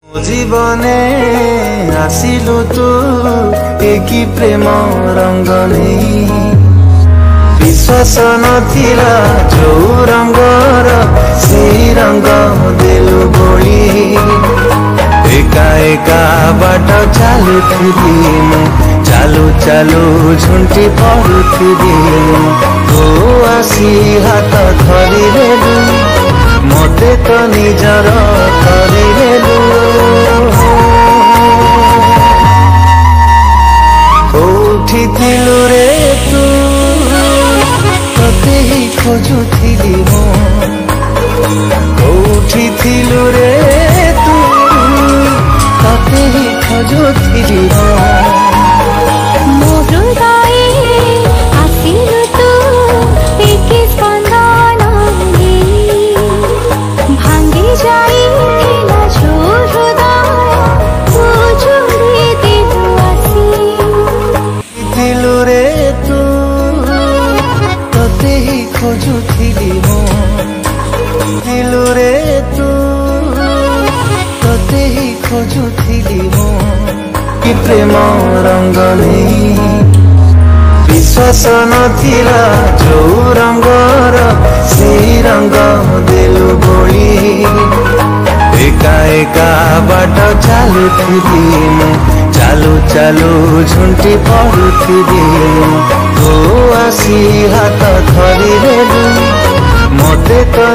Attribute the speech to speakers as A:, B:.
A: जीवने आसिलु तू एक प्रेम रंग नहीं विश्वास नथिला जो रंगर से रंग देलु बोली एका एका बाट चलुथी चालू चालू झुंटी पड़ुथी तो आसी हाथ धरिदेलु मते तो निजर करदेलु कोठी थिलु रे तू तते ही खोजुथिली मो कोठी थिलु रे तू तते ही खोजुथिली मो खोजुथिली मो दिलु रे तू तते ही खोजुथिली मो कि प्रेम रंग नहीं विश्वास नथिला जो रंगर से रंग देलु बोली एका एका बाट चलुथी चालू चालू झुंटी पड़ुथी तो आसी हाथ धरिदेलु मते तो